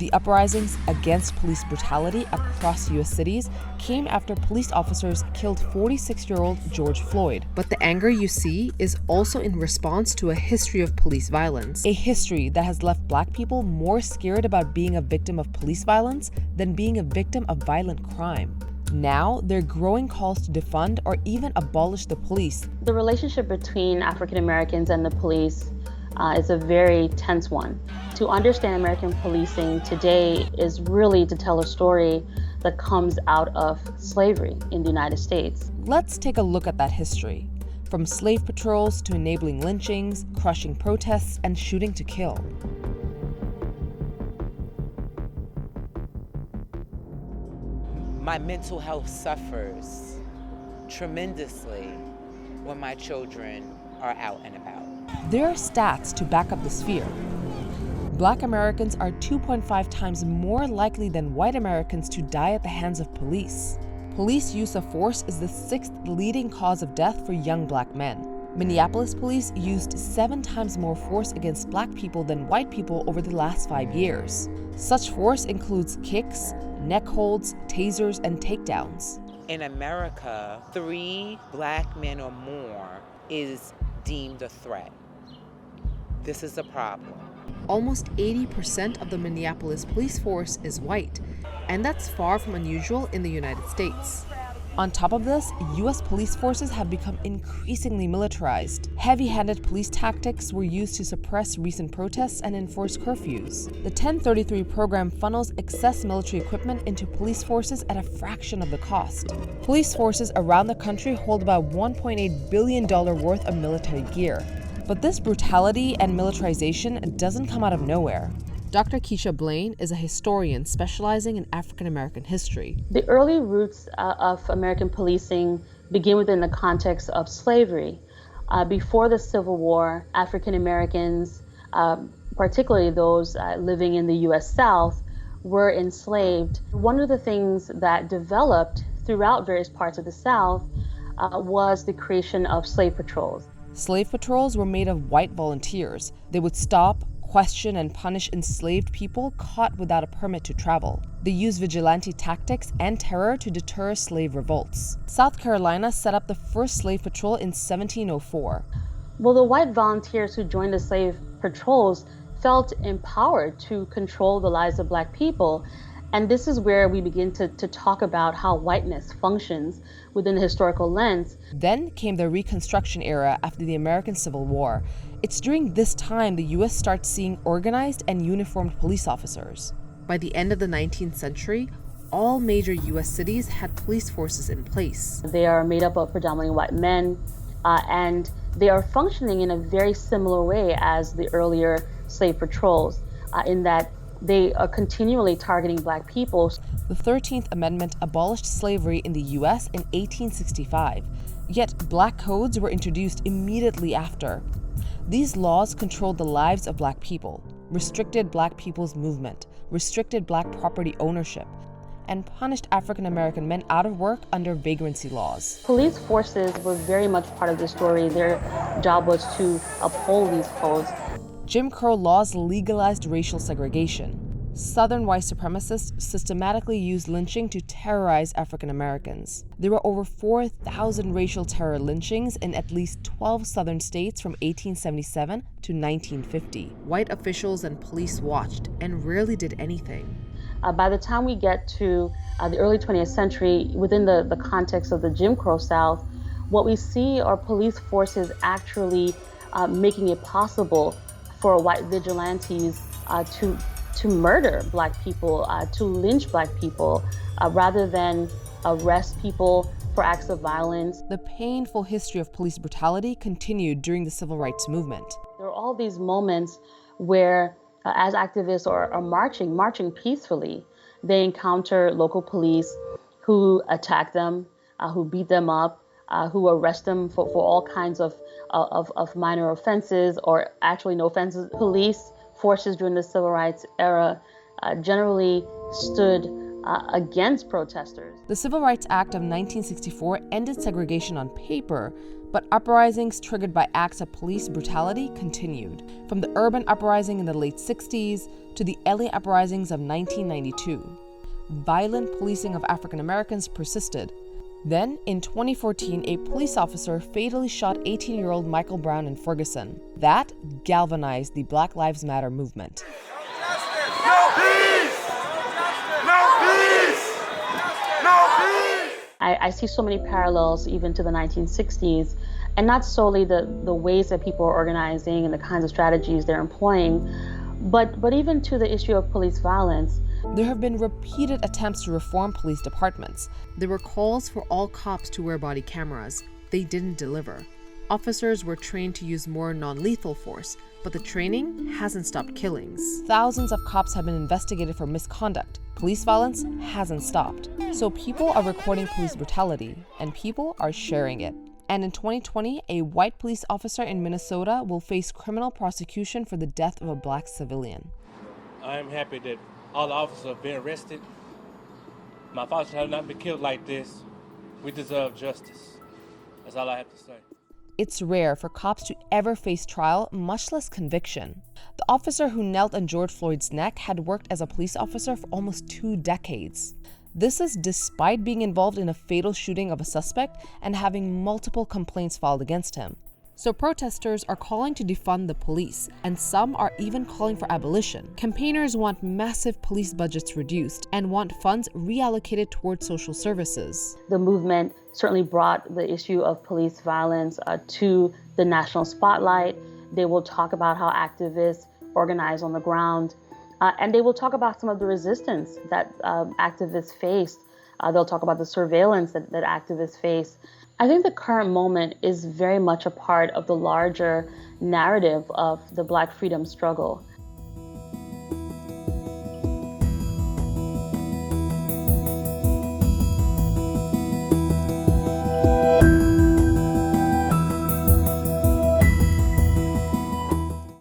The uprisings against police brutality across U.S. cities came after police officers killed 46-year-old George Floyd. But the anger you see is also in response to a history of police violence, a history that has left Black people more scared about being a victim of police violence than being a victim of violent crime. Now, there are growing calls to defund or even abolish the police. The relationship between African Americans and the police is a very tense one. To understand American policing today is really to tell a story that comes out of slavery in the United States. Let's take a look at that history. From slave patrols to enabling lynchings, crushing protests, and shooting to kill. My mental health suffers tremendously when my children are out and about. There are stats to back up this fear. Black Americans are 2.5 times more likely than white Americans to die at the hands of police. Police use of force is the 6th leading cause of death for young Black men. Minneapolis police used 7 times more force against Black people than white people over the last 5 years. Such force includes kicks, neck holds, tasers, and takedowns. In America, 3 Black men or more is deemed a threat. This is a problem. Almost 80% of the Minneapolis police force is white, and that's far from unusual in the United States. On top of this, U.S. police forces have become increasingly militarized. Heavy-handed police tactics were used to suppress recent protests and enforce curfews. The 1033 program funnels excess military equipment into police forces at a fraction of the cost. Police forces around the country hold about $1.8 billion worth of military gear. But this brutality and militarization doesn't come out of nowhere. Dr. Keisha Blain is a historian specializing in African American history. The early roots of American policing begin within the context of slavery. Before the Civil War, African Americans, particularly those living in the U.S. South, were enslaved. One of the things that developed throughout various parts of the South was the creation of slave patrols. Slave patrols were made of white volunteers. They would stop, question, and punish enslaved people caught without a permit to travel. They used vigilante tactics and terror to deter slave revolts. South Carolina set up the first slave patrol in 1704. Well, the white volunteers who joined the slave patrols felt empowered to control the lives of Black people. And this is where we begin to talk about how whiteness functions within the historical lens. Then came the Reconstruction era after the American Civil War. It's during this time the U.S. starts seeing organized and uniformed police officers. By the end of the 19th century, all major U.S. cities had police forces in place. They are made up of predominantly white men, and they are functioning in a very similar way as the earlier slave patrols, in that they are continually targeting Black people. The 13th Amendment abolished slavery in the U.S. in 1865, yet Black codes were introduced immediately after. These laws controlled the lives of Black people, restricted Black people's movement, restricted Black property ownership, and punished African American men out of work under vagrancy laws. Police forces were very much part of the story. Their job was to uphold these codes. Jim Crow laws legalized racial segregation. Southern white supremacists systematically used lynching to terrorize African Americans. There were over 4,000 racial terror lynchings in at least 12 southern states from 1877 to 1950. White officials and police watched and rarely did anything. By the time we get to the early 20th century, within the context of the Jim Crow South, what we see are police forces actually making it possible for white vigilantes to murder Black people, to lynch Black people, rather than arrest people for acts of violence. The painful history of police brutality continued during the Civil Rights Movement. There are all these moments where, as activists are marching peacefully, they encounter local police who attack them, who beat them up, who arrest them for all kinds of minor offenses or actually no offenses. Police forces during the Civil Rights era generally stood against protesters. The Civil Rights Act of 1964 ended segregation on paper, but uprisings triggered by acts of police brutality continued, from the urban uprising in the late 60s to the LA uprisings of 1992. Violent policing of African Americans persisted. Then, in 2014, a police officer fatally shot 18-year-old Michael Brown in Ferguson. That galvanized the Black Lives Matter movement. No peace! No peace! No peace! I see so many parallels even to the 1960s, and not solely the ways that people are organizing and the kinds of strategies they're employing, but even to the issue of police violence. There have been repeated attempts to reform police departments. There were calls for all cops to wear body cameras. They didn't deliver. Officers were trained to use more non-lethal force, but the training hasn't stopped killings. Thousands of cops have been investigated for misconduct. Police violence hasn't stopped. So people are recording police brutality, and people are sharing it. And in 2020, a white police officer in Minnesota will face criminal prosecution for the death of a black civilian. I am happy that all the officers have been arrested. My fathers have not been killed like this. We deserve justice. That's all I have to say. It's rare for cops to ever face trial, much less conviction. The officer who knelt on George Floyd's neck had worked as a police officer for almost 2 decades. This is despite being involved in a fatal shooting of a suspect and having multiple complaints filed against him. So protesters are calling to defund the police, and some are even calling for abolition. Campaigners want massive police budgets reduced and want funds reallocated towards social services. The movement certainly brought the issue of police violence to the national spotlight. They will talk about how activists organize on the ground, and they will talk about some of the resistance that activists faced. They'll talk about the surveillance that activists face. I think the current moment is very much a part of the larger narrative of the Black freedom struggle.